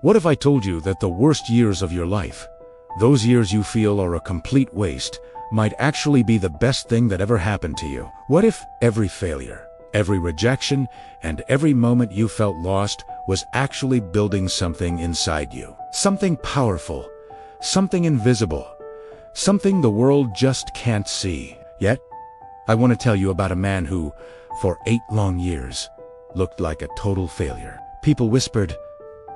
What if I told you that the worst years of your life, those years you feel are a complete waste, might actually be the best thing that ever happened to you? What if every failure, every rejection, and every moment you felt lost was actually building something inside you? Something powerful, something invisible, something the world just can't see. Yet, I want to tell you about a man who, for 8 long years, looked like a total failure. People whispered,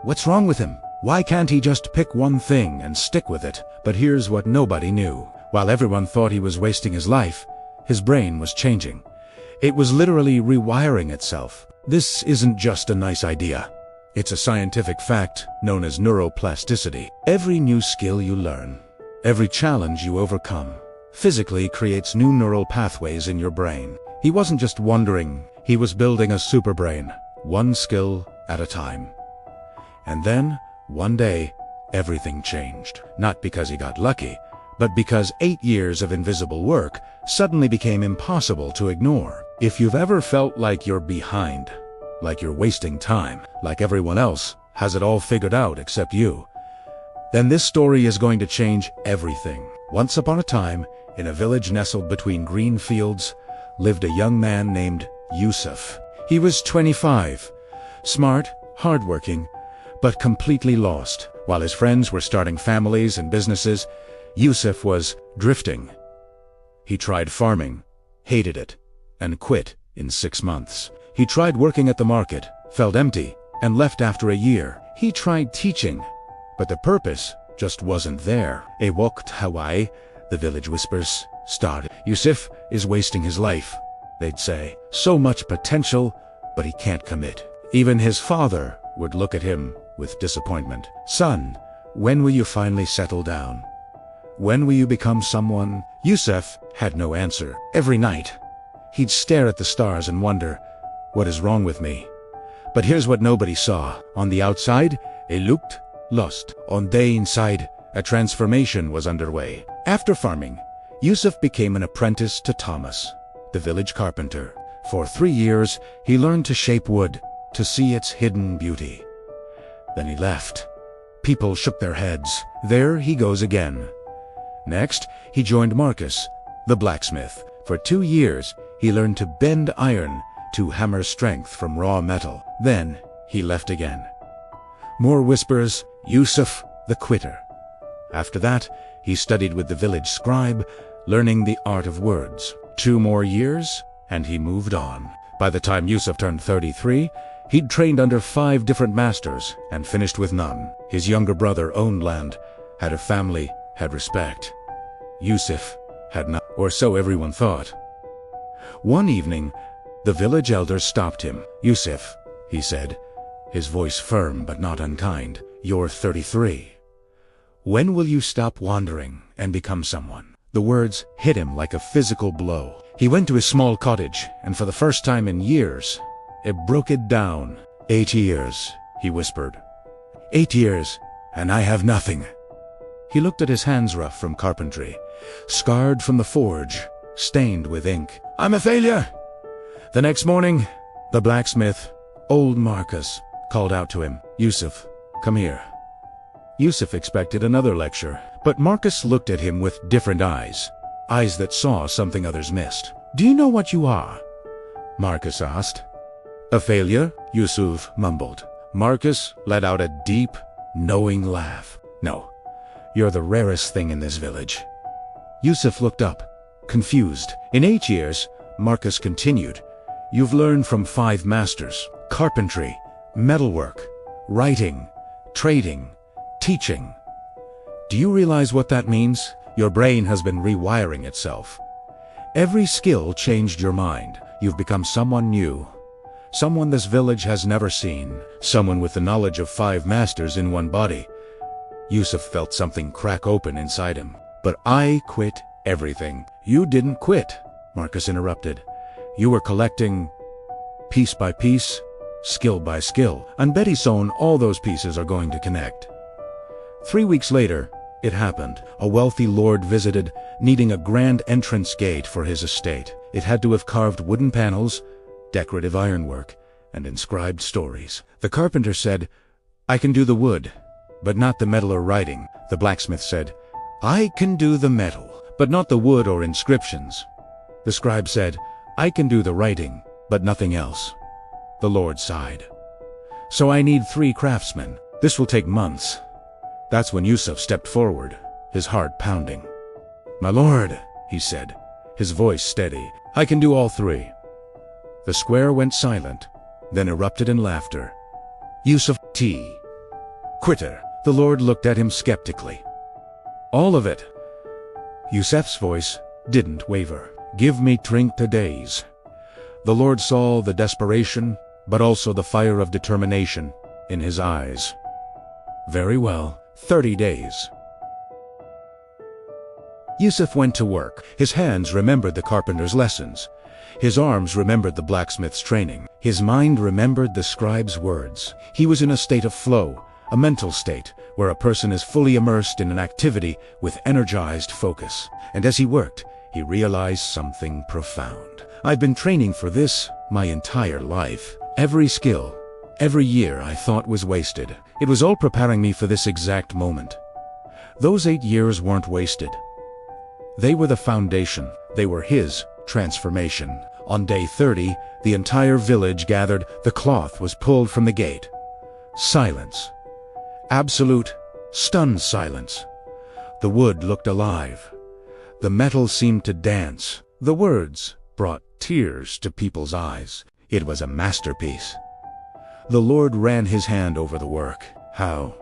"What's wrong with him? Why can't he just pick one thing and stick with it?" But here's what nobody knew. While everyone thought he was wasting his life, his brain was changing. It was literally rewiring itself. This isn't just a nice idea. It's a scientific fact known as neuroplasticity. Every new skill you learn, every challenge you overcome, physically creates new neural pathways in your brain. He wasn't just wandering, he was building a superbrain, one skill at a time. And then, one day, everything changed. Not because he got lucky, but because 8 years of invisible work suddenly became impossible to ignore. If you've ever felt like you're behind, like you're wasting time, like everyone else has it all figured out except you, then this story is going to change everything. Once upon a time, in a village nestled between green fields, lived a young man named Yusuf. He was 25, smart, hardworking, but completely lost. While his friends were starting families and businesses, Yusuf was drifting. He tried farming, hated it, and quit in 6 months. He tried working at the market, felt empty, and left after a year. He tried teaching, but the purpose just wasn't there. "A waqt Hawaii," the village whispers, started. "Yusuf is wasting his life," they'd say. "So much potential, but he can't commit." Even his father would look at him with disappointment. "Son, when will you finally settle down? When will you become someone?" Yusuf had no answer. Every night, he'd stare at the stars and wonder, what is wrong with me? But here's what nobody saw. On the outside, he looked lost. On the inside, a transformation was underway. After farming, Yusuf became an apprentice to Thomas, the village carpenter. For 3 years, he learned to shape wood, to see its hidden beauty. Then he left. People shook their heads. There he goes again. Next, he joined Marcus, the blacksmith. For 2 years, he learned to bend iron to hammer strength from raw metal. Then, he left again. More whispers, Yusuf the quitter. After that, he studied with the village scribe, learning the art of words. 2 more years, and he moved on. By the time Yusuf turned 33, he'd trained under 5 different masters and finished with none. His younger brother owned land, had a family, had respect. Yusuf had not, or so everyone thought. One evening, the village elder stopped him. "Yusuf," he said, his voice firm but not unkind, "you're 33. When will you stop wandering and become someone?" The words hit him like a physical blow. He went to his small cottage, and for the first time in years, it broke it down. 8 years, he whispered. 8 years, and I have nothing. He looked at his hands rough from carpentry, scarred from the forge, stained with ink. "I'm a failure." The next morning, the blacksmith, old Marcus, called out to him, "Yusuf, come here." Yusuf expected another lecture, but Marcus looked at him with different eyes, eyes that saw something others missed. "Do you know what you are?" Marcus asked. "A failure," Yusuf mumbled. Marcus let out a deep, knowing laugh. "No, you're the rarest thing in this village." Yusuf looked up, confused. "In 8 years," Marcus continued, "you've learned from 5 masters: carpentry, metalwork, writing, trading, teaching. Do you realize what that means? Your brain has been rewiring itself. Every skill changed your mind. You've become someone new, someone this village has never seen, someone with the knowledge of 5 masters in one body." Yusuf felt something crack open inside him. "But I quit everything." "You didn't quit," Marcus interrupted. "You were collecting piece by piece, skill by skill. And Betty soon all those pieces are going to connect." 3 weeks later, it happened. A wealthy lord visited, needing a grand entrance gate for his estate. It had to have carved wooden panels, decorative ironwork, and inscribed stories. The carpenter said, I can do the wood, but not the metal or writing. The blacksmith said, I can do the metal, but not the wood or inscriptions. The scribe said, I can do the writing, but nothing else. The Lord sighed. So I need 3 craftsmen. This will take months. That's when Yusuf stepped forward, his heart pounding. My lord, he said, his voice steady, I can do all 3. The square went silent, then erupted in laughter. Yusuf T. Quitter. The Lord looked at him skeptically. All of it. Yusuf's voice didn't waver. Give me 30 days. The Lord saw the desperation, but also the fire of determination in his eyes. Very well, 30 days. Yusuf went to work. His hands remembered the carpenter's lessons. His arms remembered the blacksmith's training. His mind remembered the scribe's words. He was in a state of flow, a mental state where a person is fully immersed in an activity with energized focus. And as he worked, he realized something profound. I've been training for this my entire life. Every skill, every year I thought was wasted. It was all preparing me for this exact moment. Those 8 years weren't wasted. They were the foundation. They were his transformation. On day 30, the entire village gathered. The cloth was pulled from the gate. Silence. Absolute, stunned silence. The wood looked alive. The metal seemed to dance. The words brought tears to people's eyes. It was a masterpiece. The Lord ran his hand over the work. How?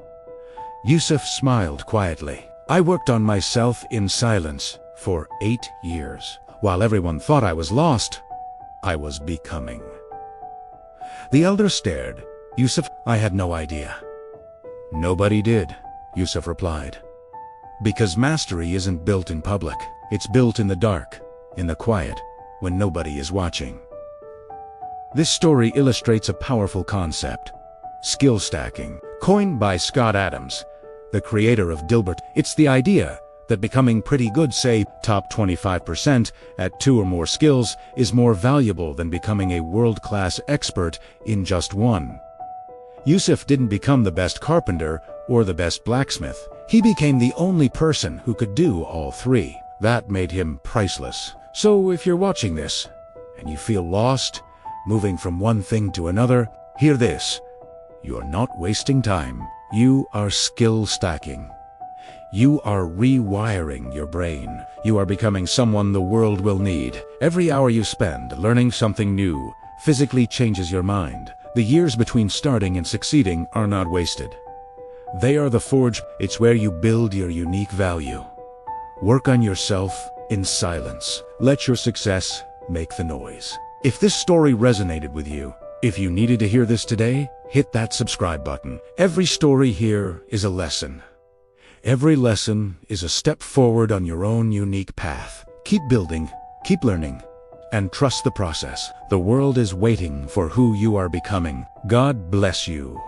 Yusuf smiled quietly. I worked on myself in silence for 8 years. While everyone thought I was lost, I was becoming. The elder stared. Yusuf, I had no idea. Nobody did, Yusuf replied. Because mastery isn't built in public. It's built in the dark, in the quiet, when nobody is watching. This story illustrates a powerful concept. Skill stacking, coined by Scott Adams, the creator of Dilbert. It's the idea that becoming pretty good, say, top 25% at 2 or more skills, is more valuable than becoming a world-class expert in just one. Yusuf didn't become the best carpenter or the best blacksmith. He became the only person who could do all 3. That made him priceless. So if you're watching this, and you feel lost, moving from one thing to another, hear this. You're not wasting time. You are skill stacking. You are rewiring your brain. You are becoming someone the world will need. Every hour you spend learning something new physically changes your mind. The years between starting and succeeding are not wasted. They are the forge. It's where you build your unique value. Work on yourself in silence. Let your success make the noise. If this story resonated with you, if you needed to hear this today, hit that subscribe button. Every story here is a lesson. Every lesson is a step forward on your own unique path. Keep building, keep learning, and trust the process. The world is waiting for who you are becoming. God bless you.